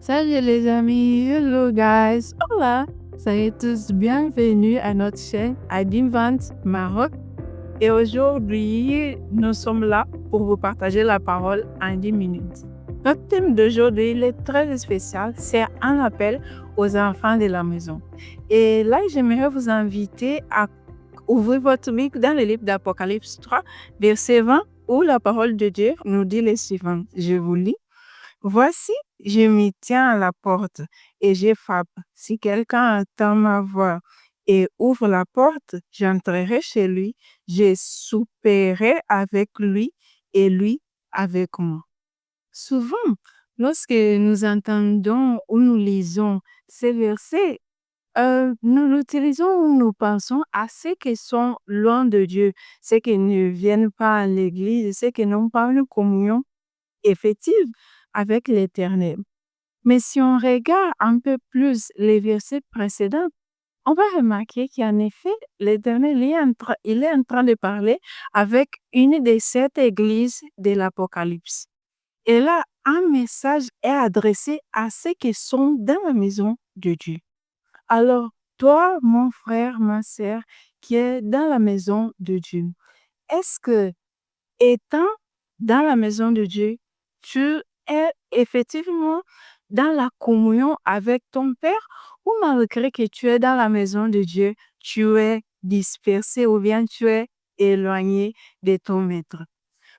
Salut les amis, hello guys, hola! Soyez tous bienvenus à notre chaîne Adinvent Maroc. Et aujourd'hui, nous sommes là pour vous partager la parole en 10 minutes. Notre thème d'aujourd'hui, il est très spécial, c'est un appel aux enfants de la maison. Et là, j'aimerais vous inviter à ouvrir votre Bible dans le livre d'Apocalypse 3, verset 20, où la parole de Dieu nous dit le suivant. Je vous lis. Voici, je m'y tiens à la porte et je frappe. Si quelqu'un entend ma voix et ouvre la porte, j'entrerai chez lui, je souperai avec lui et lui avec moi. Souvent, lorsque nous entendons ou nous lisons ces versets, nous l'utilisons ou nous pensons à ceux qui sont loin de Dieu, ceux qui ne viennent pas à l'église, ceux qui n'ont pas une communion effective avec l'Éternel. Mais si on regarde un peu plus les versets précédents, on va remarquer qu'en effet, l'Éternel il est en train de parler avec une des 7 églises de l'Apocalypse. Et là, un message est adressé à ceux qui sont dans la maison de Dieu. Alors, toi, mon frère, ma sœur, qui est dans la maison de Dieu, est-ce que, étant dans la maison de Dieu, tu es effectivement dans la communion avec ton Père ou malgré que tu es dans la maison de Dieu, tu es dispersé ou bien tu es éloigné de ton Maître?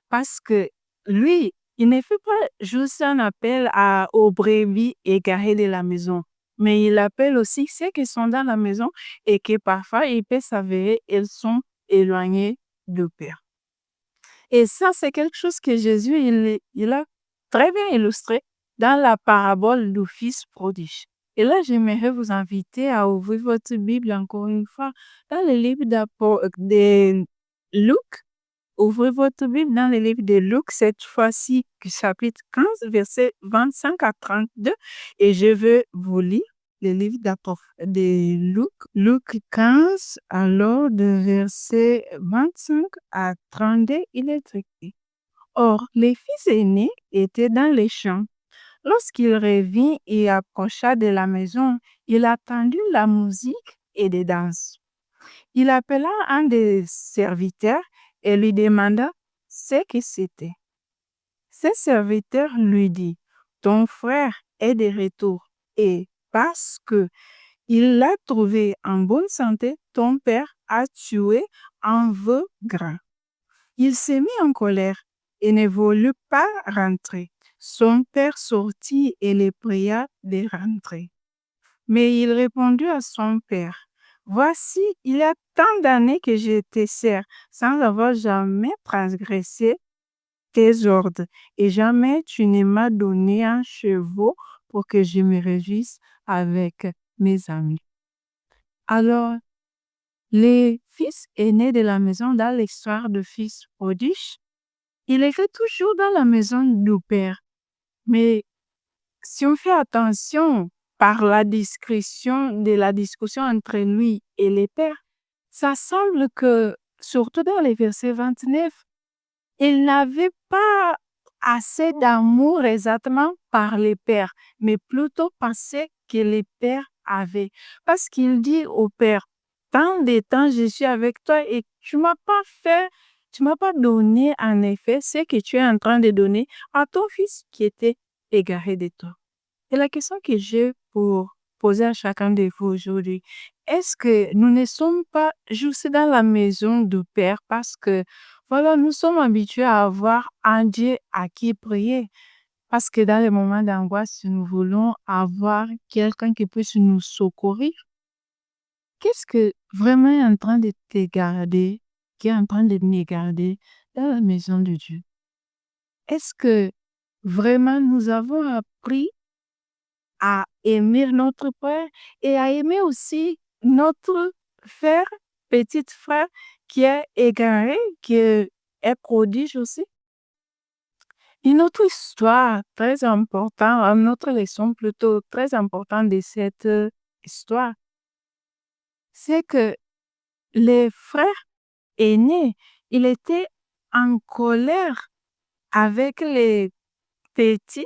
Parce que lui, il ne fait pas juste un appel aux brebis égarées de la maison, mais il appelle aussi ceux qui sont dans la maison et que parfois il peut s'avérer ils sont éloignés du Père. Et ça, c'est quelque chose que Jésus, il a très bien illustré dans la parabole du fils prodigue. Et là, j'aimerais vous inviter à ouvrir votre Bible encore une fois dans le livre de Luc. Ouvrez votre Bible dans le livre de Luc, cette fois-ci, chapitre 15, verset 25 à 32. Et je vais vous lire le livre de Luc, Luc 15, alors de verset 25 à 32, il est écrit. Or, les fils aînés étaient dans les champs. Lorsqu'il revint et approcha de la maison, il attendit la musique et des danses. Il appela un des serviteurs et lui demanda ce que c'était. Ce serviteur lui dit, ton frère est de retour et parce que il l'a trouvé en bonne santé, ton père a tué un veau gras. Il s'est mis en colère et ne voulut pas rentrer. Son père sortit et le pria de rentrer. Mais il répondit à son père, voici, il y a tant d'années que je te sers sans avoir jamais transgressé tes ordres, et jamais tu ne m'as donné un chevau pour que je me réjouisse avec mes amis. Alors, les fils aînés de la maison dans l'histoire de fils prodigue, il était toujours dans la maison du père. Mais si on fait attention par la discrétion de la discussion entre lui et les pères, ça semble que, surtout dans les versets 29, il n'avait pas assez d'amour exactement par les pères, mais plutôt par ce que les pères avaient. Parce qu'il dit au père, tant de temps je suis avec toi et tu m'as pas donné en effet ce que tu es en train de donner à ton fils qui était égaré de toi. Et la question que j'ai pour poser à chacun de vous aujourd'hui, est-ce que nous ne sommes pas juste dans la maison du Père parce que, voilà, nous sommes habitués à avoir un Dieu à qui prier? Parce que dans les moments d'angoisse, nous voulons avoir quelqu'un qui puisse nous secourir. Qu'est-ce que vraiment est en train de te garder, qui est en train de me garder dans la maison de Dieu? Est-ce que vraiment nous avons appris à aimer notre Père et à aimer aussi notre frère, petit frère qui est égaré, qui est prodige aussi? Une autre histoire très importante, une autre leçon plutôt très importante de cette histoire, c'est que les frères aînés, il était en colère avec les petits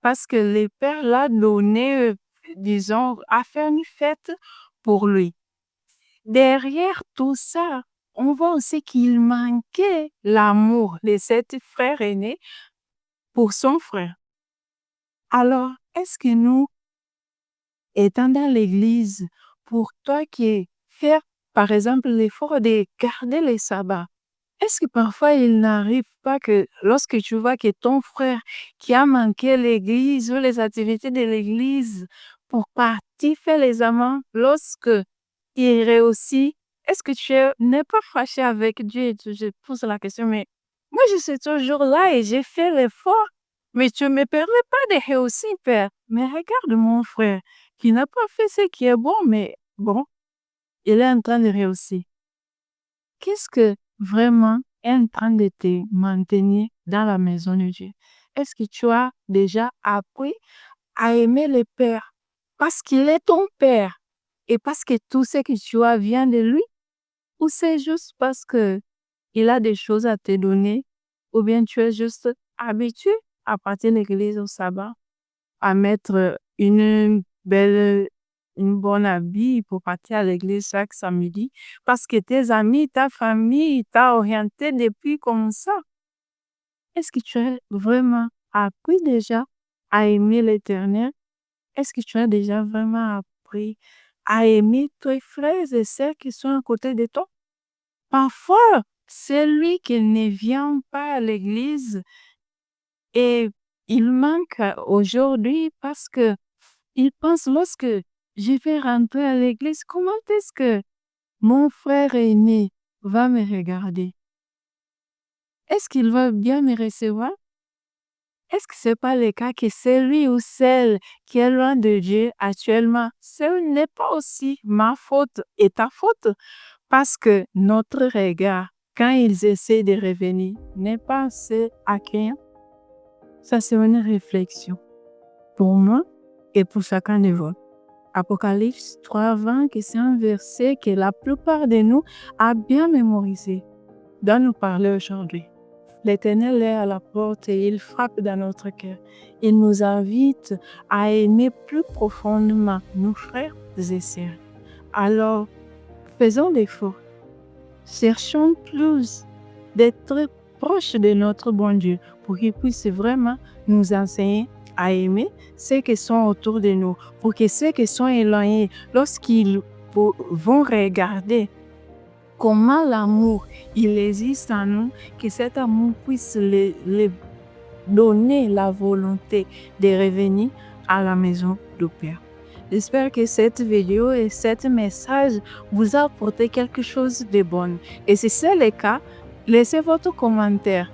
parce que le Père l'a donné, disons, a fait une fête pour lui. Derrière tout ça, on voit aussi qu'il manquait l'amour de cet frère aîné pour son frère. Alors, est-ce que nous, étant dans l'église, pour toi qui fais, par exemple, l'effort de garder les sabbats, est-ce que parfois il n'arrive pas que lorsque tu vois que ton frère qui a manqué l'église ou les activités de l'église pour partir faire les amants, lorsque il réussit, est-ce que n'es pas fâché avec Dieu? Je pose la question, mais moi je suis toujours là et j'ai fait l'effort, mais tu ne me permets pas de réussir, Père. Mais regarde mon frère qui n'a pas fait ce qui est bon, mais bon, il est en train de réussir. Qu'est-ce que vraiment est en train de te maintenir dans la maison de Dieu? Est-ce que tu as déjà appris à aimer le Père parce qu'il est ton Père et parce que tout ce que tu as vient de lui? Ou c'est juste parce que il a des choses à te donner? Ou bien tu es juste habitué à partir de l'église au sabbat, à mettre une bonne habit pour partir à l'église chaque samedi parce que tes amis, ta famille t'a orienté depuis comme ça. Est-ce que tu as vraiment appris déjà à aimer l'Éternel? Est-ce que tu as déjà vraiment appris à aimer tes frères et sœurs qui sont à côté de toi? Parfois, c'est lui qui ne vient pas à l'église et il manque aujourd'hui parce que il pense lorsque je vais rentrer à l'église, comment est-ce que mon frère aîné va me regarder? Est-ce qu'il va bien me recevoir? Est-ce que ce n'est pas le cas que celui ou celle qui est loin de Dieu actuellement, ce n'est pas aussi ma faute et ta faute? Parce que notre regard, quand ils essaient de revenir, n'est pas assez accueillant. Ça, c'est une réflexion pour moi et pour chacun de vous. Apocalypse 3:20, que c'est un verset que la plupart de nous a bien mémorisé, doit nous parler aujourd'hui. L'Éternel est à la porte et il frappe dans notre cœur. Il nous invite à aimer plus profondément nos frères et sœurs. Alors, faisons l'effort. Cherchons plus d'être proches de notre bon Dieu pour qu'il puisse vraiment nous enseigner à aimer ceux qui sont autour de nous, pour que ceux qui sont éloignés, lorsqu'ils vont regarder comment l'amour il existe en nous, que cet amour puisse les donner la volonté de revenir à la maison du Père. J'espère que cette vidéo et ce message vous a apporté quelque chose de bon. Et si c'est le cas, laissez votre commentaire.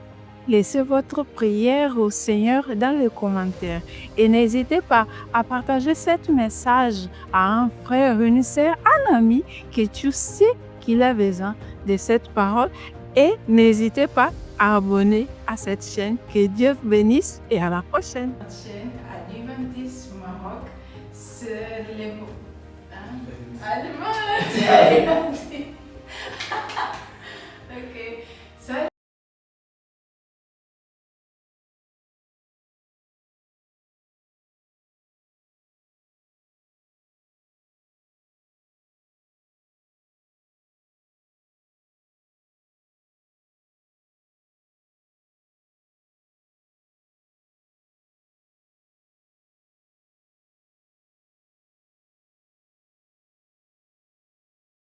Laissez votre prière au Seigneur dans les commentaires. Et n'hésitez pas à partager ce message à un frère, une sœur, un ami que tu sais qu'il a besoin de cette parole. Et n'hésitez pas à abonner à cette chaîne. Que Dieu vous bénisse et à la prochaine. Chaîne Adventiste Maroc, c'est les allemand.